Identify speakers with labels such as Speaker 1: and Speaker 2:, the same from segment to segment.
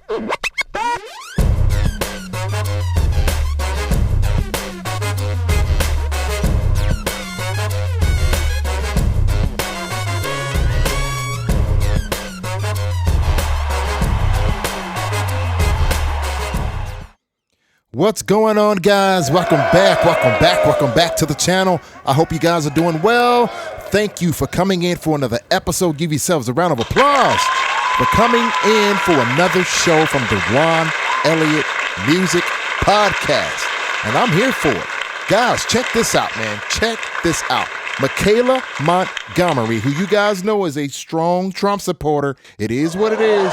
Speaker 1: What's going on, guys? Welcome back to the channel. I hope you guys are doing well. Thank you for coming in for another episode. Give yourselves a round of applause for coming in for another show from the Ron Elliott Music Podcast. And I'm here for it. Guys, check this out, man. Check this out. Michaela Montgomery, who you guys know is a strong Trump supporter. It is what it is.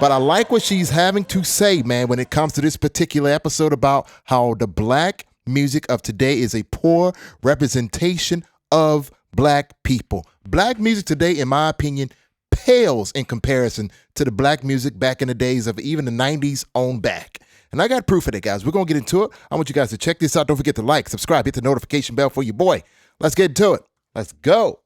Speaker 1: But I like what she's having to say, man, when it comes to this particular episode about how the black music of today is a poor representation of black people. Black music today, in my opinion, pales in comparison to the black music back in the days of even the 90s on back. And I got proof of that, guys. We're going to get into it. I want you guys to check this out. Don't forget to like, subscribe, hit the notification bell for your boy. Let's get into it. Let's go.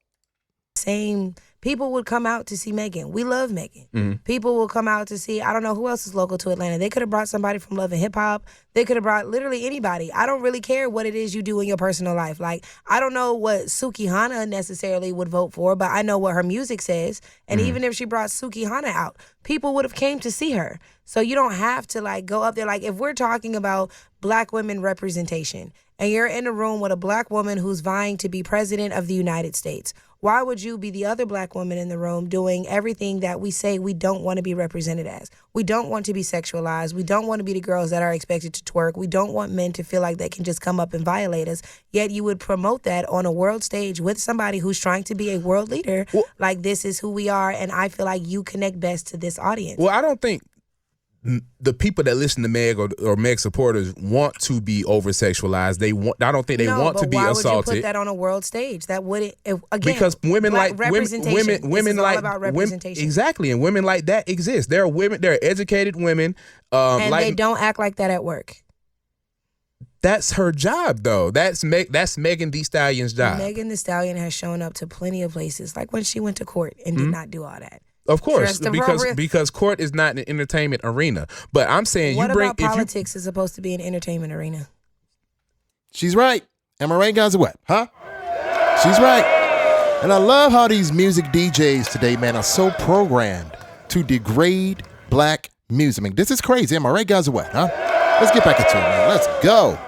Speaker 2: Same. People would come out to see Megan. We love Megan. Mm-hmm. People will come out to see, I don't know who else is local to Atlanta. They could have brought somebody from Love and Hip Hop. They could have brought literally anybody. I don't really care what it is you do in your personal life. Like, I don't know what Suki Hana necessarily would vote for, but I know what her music says. And even if she brought Suki Hana out, people would have came to see her. So you don't have to like go up there. Like, if we're talking about black women representation and you're in a room with a black woman who's vying to be president of the United States, why would you be the other black woman in the room doing everything that we say we don't want to be represented as? We don't want to be sexualized. We don't want to be the girls that are expected to twerk. We don't want men to feel like they can just come up and violate us. Yet you would promote that on a world stage with somebody who's trying to be a world leader. Well, like, this is who we are, and I feel like you connect best to this audience.
Speaker 3: Well, I don't think the people that listen to Meg or Meg supporters want to be over-sexualized. I don't think they want to be assaulted.
Speaker 2: Why would you put that on a world stage? That wouldn't, again,
Speaker 3: because women like women
Speaker 2: all
Speaker 3: like
Speaker 2: about representation.
Speaker 3: Exactly, and women like that exist. There are women, there are educated women,
Speaker 2: and they don't act like that at work.
Speaker 3: That's her job, though. That's Megan Thee Stallion's job.
Speaker 2: Megan Thee Stallion has shown up to plenty of places, like when she went to court and did not do all that.
Speaker 3: Of course, because court is not an entertainment arena. But I'm saying
Speaker 2: what about politics is supposed to be an entertainment arena?
Speaker 1: She's right. Am I right, guys, or what? Huh? She's right. And I love how these music DJs today, man, are so programmed to degrade black music. I mean, this is crazy. Am I right, guys, or what? Huh? Let's get back into it, man. Let's go.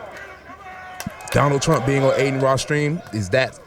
Speaker 3: Donald Trump being on Aiden Ross stream, is that...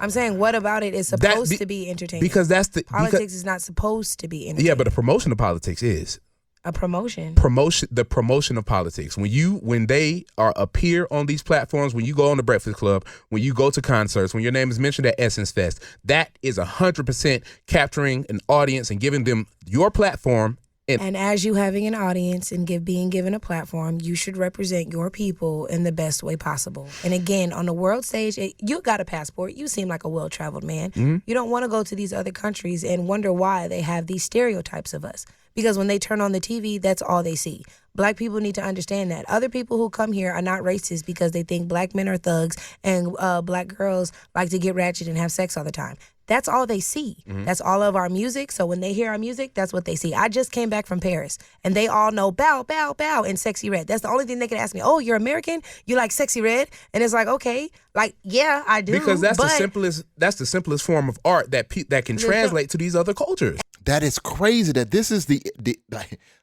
Speaker 2: I'm saying, what about it is supposed to be entertainment?
Speaker 3: Because
Speaker 2: politics is not supposed to be entertainment.
Speaker 3: Yeah, but the promotion of politics is
Speaker 2: a promotion.
Speaker 3: The promotion of politics. When they appear on these platforms, when you go on the Breakfast Club, when you go to concerts, when your name is mentioned at Essence Fest, that is 100% capturing an audience and giving them your platform.
Speaker 2: And as you having an audience and being given a platform, you should represent your people in the best way possible. And again, on the world stage, you got a passport. You seem like a well-traveled man. Mm-hmm. You don't want to go to these other countries and wonder why they have these stereotypes of us. Because when they turn on the TV, that's all they see. Black people need to understand that. Other people who come here are not racist because they think black men are thugs and black girls like to get ratchet and have sex all the time. That's all they see. Mm-hmm. That's all of our music. So when they hear our music, that's what they see. I just came back from Paris, and they all know bow, bow, bow in Sexy Red. That's the only thing they can ask me. Oh, you're American? You like Sexy Red? And it's like, okay, like, yeah, I do.
Speaker 3: Because that's the simplest form of art that can translate to these other cultures.
Speaker 1: That is crazy. That this is the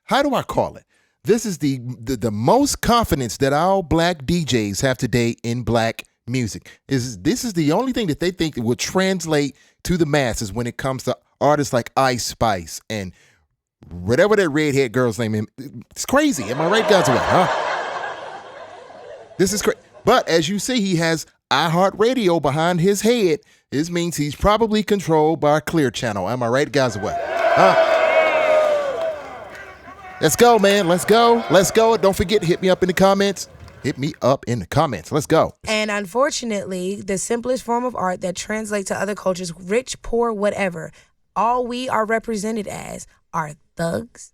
Speaker 1: how do I call it? This is the most confidence that our black DJs have today in black music. This is the only thing that they think will translate to the masses when it comes to artists like Ice Spice and whatever that redhead girl's name is. It's crazy. Am I right, guys? Or what, huh? This is crazy. But as you see, he has iHeartRadio behind his head. This means he's probably controlled by a Clear Channel. Am I right, guys? Or what? Huh? Let's go, man. Let's go. Let's go. Don't forget, hit me up in the comments. Hit me up in the comments. Let's go.
Speaker 2: And unfortunately, the simplest form of art that translates to other cultures, rich, poor, whatever, all we are represented as are thugs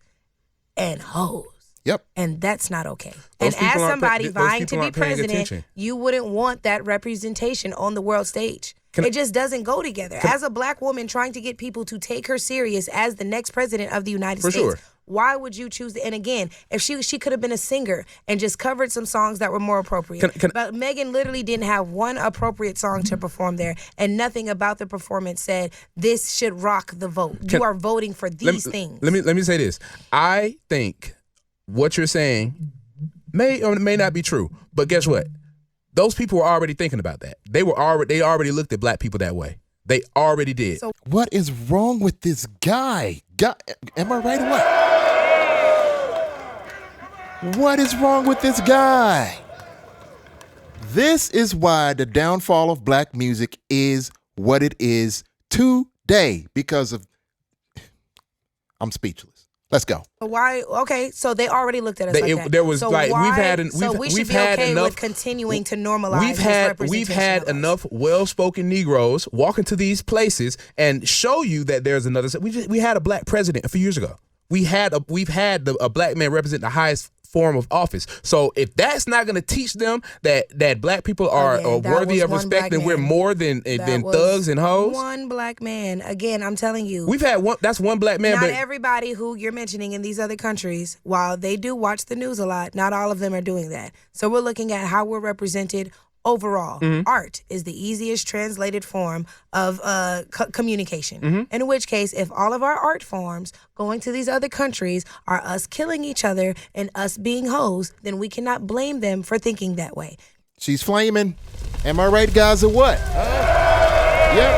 Speaker 2: and hoes.
Speaker 1: Yep.
Speaker 2: And that's not okay. And as somebody vying to be president, you wouldn't want that representation on the world stage. It just doesn't go together. As a black woman trying to get people to take her serious as the next president of the United States, why would you choose? And again, if she could have been a singer and just covered some songs that were more appropriate. But Megan literally didn't have one appropriate song to perform there, and nothing about the performance said this should rock the vote. You are voting for these things.
Speaker 3: Let me say this. I think what you're saying may or may not be true, but guess what? Those people were already thinking about that. They already looked at black people that way. They already did.
Speaker 2: So
Speaker 1: what is wrong with this guy? Am I right or what? What is wrong with this guy? This is why the downfall of black music is what it is today, because of... I'm speaceless. Let's go.
Speaker 2: Why? Okay, so they already looked at us like that.
Speaker 3: There was
Speaker 2: so
Speaker 3: like
Speaker 2: why,
Speaker 3: we
Speaker 2: should be
Speaker 3: had
Speaker 2: okay
Speaker 3: enough
Speaker 2: with continuing to normalize.
Speaker 3: We've had enough well-spoken Negroes walk into these places and show you that there's another. We had a black president a few years ago. We've had a black man represent the highest form of office. So if that's not going to teach them that black people are worthy of respect, and we're more than thugs and hoes.
Speaker 2: One black man. Again, I'm telling you.
Speaker 3: We've had one. That's one black man.
Speaker 2: Not everybody who you're mentioning in these other countries, while they do watch the news a lot, not all of them are doing that. So we're looking at how we're represented overall. Art is the easiest translated form of communication. In which case, if all of our art forms going to these other countries are us killing each other and us being hoes, then we cannot blame them for thinking that way.
Speaker 1: She's flaming. Am I right, guys, or what? Yep.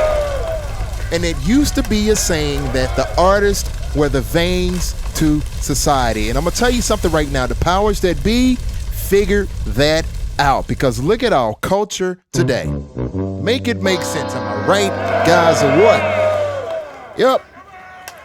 Speaker 1: And it used to be a saying that the artists were the veins to society. And I'm going to tell you something right now. The powers that be figure that out, because look at our culture today. Make it make sense. Am I right, guys, or what? Yep.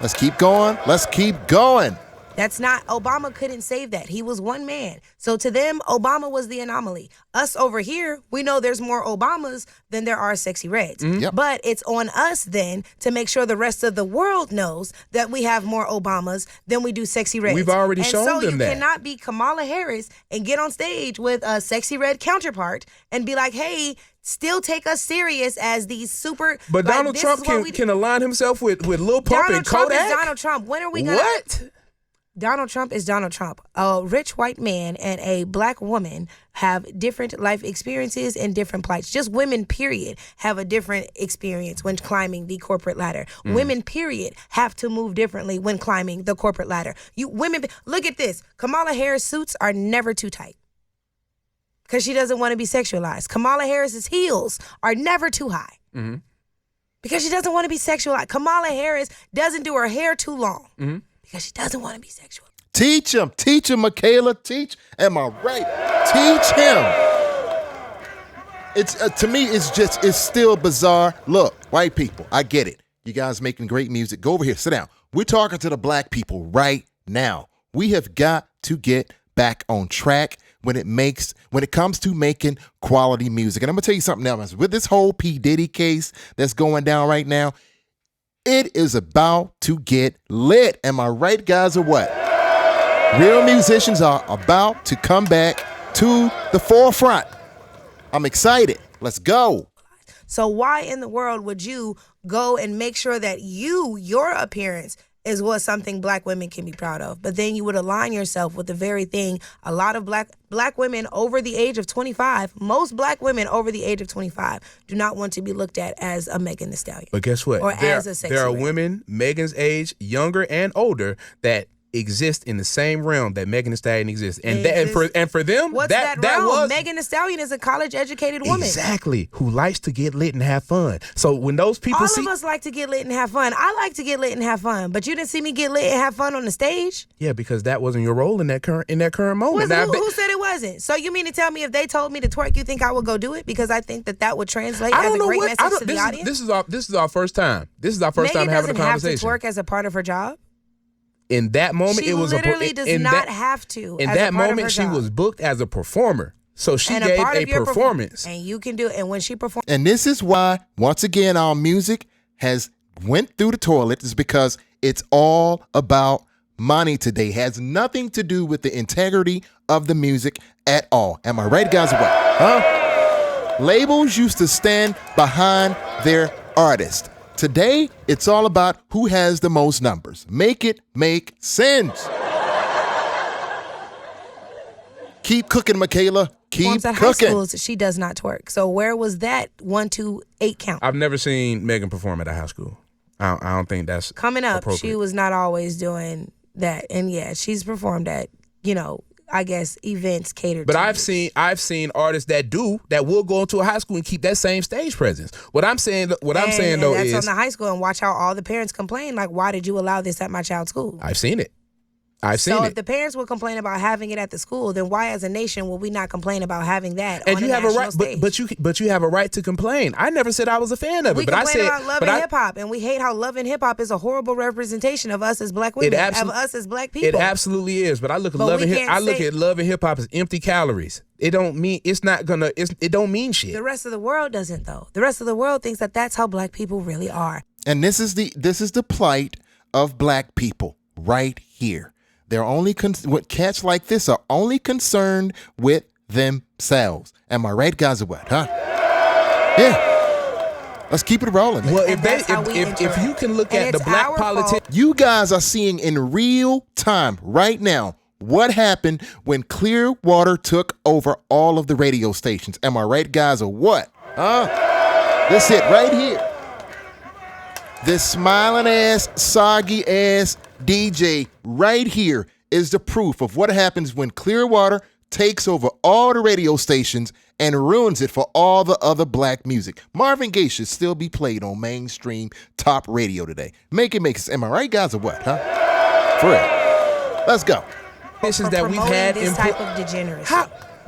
Speaker 1: Let's keep going. Let's keep going.
Speaker 2: That's not, Obama couldn't save that. He was one man. So to them, Obama was the anomaly. Us over here, we know there's more Obamas than there are Sexy Reds.
Speaker 1: Yep.
Speaker 2: But it's on us then to make sure the rest of the world knows that we have more Obamas than we do Sexy Reds.
Speaker 3: We've already shown them that.
Speaker 2: So you cannot be Kamala Harris and get on stage with a Sexy Red counterpart and be like, hey, still take us serious as these super...
Speaker 3: But like, Donald Trump can align himself with Lil Pump and Kodak?
Speaker 2: Donald Trump is Donald Trump. When are we going to...
Speaker 3: What?
Speaker 2: Donald Trump is Donald Trump. A rich white man and a black woman have different life experiences and different plights. Just women, period, have a different experience when climbing the corporate ladder. Women, period, have to move differently when climbing the corporate ladder. Look at this. Kamala Harris suits are never too tight because she doesn't want to be sexualized. Kamala Harris's heels are never too high because she doesn't want to be sexualized. Kamala Harris doesn't do her hair too long. Because she doesn't want to be sexual.
Speaker 1: Teach him, Michaela. Teach. Am I right? Teach him. It's to me, it's still bizarre. Look, white people, I get it. You guys making great music. Go over here, sit down. We're talking to the black people right now. We have got to get back on track when it comes to making quality music. And I'm gonna tell you something else. With this whole P. Diddy case that's going down right now, it is about to get lit. Am I right, guys, or what? Real musicians are about to come back to the forefront. I'm excited. Let's go.
Speaker 2: So why in the world would you go and make sure that your appearance is what something black women can be proud of, but then you would align yourself with the very thing a lot of black women over the age of 25, most black women over the age of 25 do not want to be looked at as a Megan Thee Stallion.
Speaker 3: But guess what?
Speaker 2: Or as a sexy
Speaker 3: there are
Speaker 2: red.
Speaker 3: women Megan's age, younger and older, that exist in the same realm that Megan Thee Stallion exists, and for them,
Speaker 2: what's that realm? Was Megan Thee Stallion is a college-educated woman,
Speaker 3: exactly, who likes to get lit and have fun. So when those people
Speaker 2: all of us like to get lit and have fun. I like to get lit and have fun, but you didn't see me get lit and have fun on the stage.
Speaker 3: Yeah, because that wasn't your role in that current moment.
Speaker 2: Who said it wasn't? So you mean to tell me if they told me to twerk, you think I would go do it because I think that would translate as a great message to the audience?
Speaker 3: This is our first time. This is our first time having a conversation.
Speaker 2: Megan doesn't have to twerk as a part of her job.
Speaker 3: In that moment,
Speaker 2: she
Speaker 3: it was
Speaker 2: literally does not have to.
Speaker 3: In that moment, she was booked as a performer, so she gave a performance,
Speaker 2: and you can do it. And when she performed,
Speaker 1: and this is why, once again, our music has went through the toilet, is because it's all about money today. It has nothing to do with the integrity of the music at all. Am I right, guys? Or what? Huh? Labels used to stand behind their artists. Today, it's all about who has the most numbers. Make it make sense. Keep cooking, Michaela. Keep
Speaker 2: at high
Speaker 1: cooking.
Speaker 2: schools, she does not twerk. So where was that 1, 2, 8 count?
Speaker 3: I've never seen Megan perform at a high school. I don't think that's
Speaker 2: coming up.
Speaker 3: appropriate.
Speaker 2: She was not always doing that, and yeah, she's performed at I guess events catered.
Speaker 3: But
Speaker 2: to
Speaker 3: I've seen artists that will go into a high school and keep that same stage presence. What I'm saying though
Speaker 2: that's
Speaker 3: is
Speaker 2: on the high school, and watch how all the parents complain. Like, why did you allow this at my child's school?
Speaker 3: I've seen it.
Speaker 2: So if the parents will complain about having it at the school, then why, as a nation, will we not complain about having that?
Speaker 3: And
Speaker 2: on
Speaker 3: you
Speaker 2: a
Speaker 3: have a
Speaker 2: national
Speaker 3: right,
Speaker 2: stage?
Speaker 3: but you have a right to complain. I never said I was a fan of it,
Speaker 2: We
Speaker 3: but I
Speaker 2: complain
Speaker 3: said
Speaker 2: about love and hip hop, and we hate how love and hip hop is a horrible representation of us as black women, of us as black people.
Speaker 3: It absolutely is. But I look at
Speaker 2: But
Speaker 3: love
Speaker 2: we
Speaker 3: and
Speaker 2: can't
Speaker 3: love and hip hop as empty calories. It don't mean it don't mean shit.
Speaker 2: The rest of the world doesn't, though. The rest of the world thinks that that's how black people really are.
Speaker 1: And this is the plight of black people right here. They're only what cats like this are only concerned with themselves. Am I right, guys, or what? Huh? Yeah. Let's keep it rolling.
Speaker 3: Well,
Speaker 2: if
Speaker 3: you can look at the black politics,
Speaker 1: you guys are seeing in real time right now what happened when Clearwater took over all of the radio stations. Am I right, guys, or what? Huh? This it right here. This smiling ass, soggy ass DJ right here is the proof of what happens when Clearwater takes over all the radio stations and ruins it for all the other black music. Marvin Gaye should still be played on mainstream top radio today. Make it make sense. Am I right, guys, or what? Huh? For real. Let's go.
Speaker 3: This is that we've had
Speaker 2: this type of degeneracy.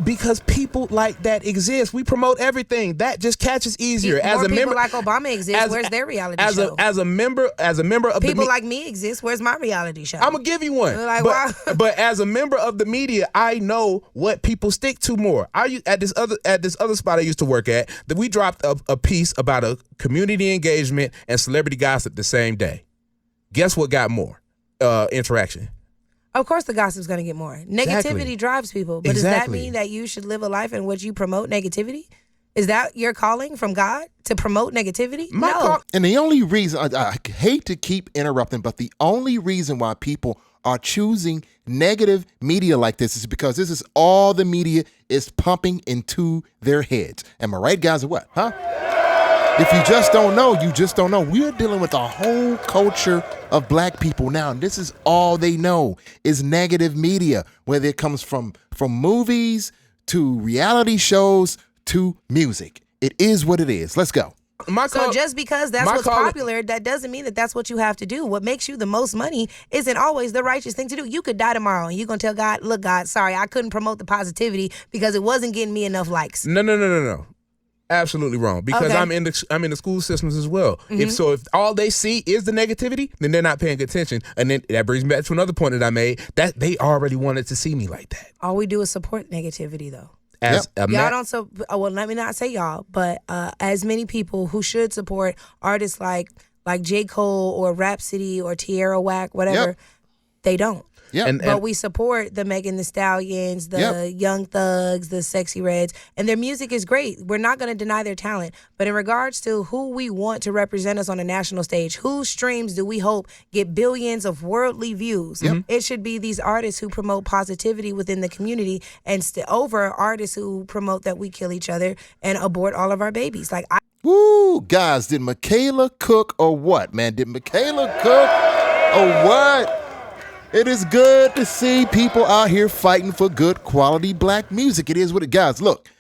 Speaker 3: Because people like that exist. We promote everything. That just catches easier.
Speaker 2: More people like Obama exist. Where's their reality show?
Speaker 3: As a member of
Speaker 2: people like me exist. Where's my reality show?
Speaker 3: I'm gonna give you one.
Speaker 2: Like,
Speaker 3: but as a member of the media, I know what people stick to more. At this other spot I used to work at, that we dropped a piece about a community engagement and celebrity gossip the same day. Guess what got more interaction?
Speaker 2: Of course the gossip's going to get more. Negativity drives people. But does that mean that you should live a life in which you promote negativity? Is that your calling from God, to promote negativity? No.
Speaker 1: And the only reason, I hate to keep interrupting, but the only reason why people are choosing negative media like this is because this is all the media is pumping into their heads. Am I right, guys, or what? Huh? If you just don't know, you just don't know. We're dealing with a whole culture of black people now, and this is all they know is negative media, whether it comes from movies to reality shows to music. It is what it is. Let's go.
Speaker 2: So just because that's what's popular, that doesn't mean that that's what you have to do. What makes you the most money isn't always the righteous thing to do. You could die tomorrow and you're going to tell God, look, God, sorry, I couldn't promote the positivity because it wasn't getting me enough likes.
Speaker 3: No. Absolutely wrong, because I'm in the school systems as well.
Speaker 2: Mm-hmm.
Speaker 3: If all they see is the negativity, then they're not paying attention. And then that brings me back to another point that I made, that they already wanted to see me like that.
Speaker 2: All we do is support negativity, though.
Speaker 3: Y'all
Speaker 2: don't well, let me not say y'all, but as many people who should support artists like J. Cole or Rhapsody or Tierra Whack, whatever, they don't.
Speaker 1: Yep.
Speaker 2: But we support the Megan Thee Stallions, the Young Thugs, the Sexy Reds, and their music is great. We're not going to deny their talent. But in regards to who we want to represent us on a national stage, whose streams do we hope get billions of worldly views? It should be these artists who promote positivity within the community and over artists who promote that we kill each other and abort all of our babies.
Speaker 1: Woo, guys, did Michaela cook or what, man? Did Michaela cook or what? It is good to see people out here fighting for good quality black music. It is what it, guys. Look,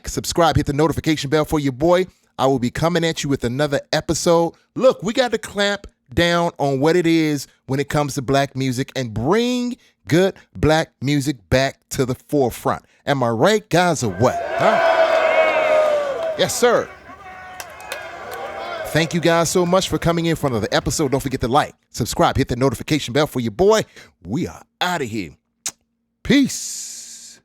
Speaker 1: subscribe, hit the notification bell for your boy. I will be coming at you with another episode. Look, we got to clamp down on what it is when it comes to black music and bring good black music back to the forefront. Am I right, guys, or what? Huh? Yes, sir. Thank you guys so much for coming in for another episode. Don't forget to subscribe, hit the notification bell for your boy. We are out of here. Peace.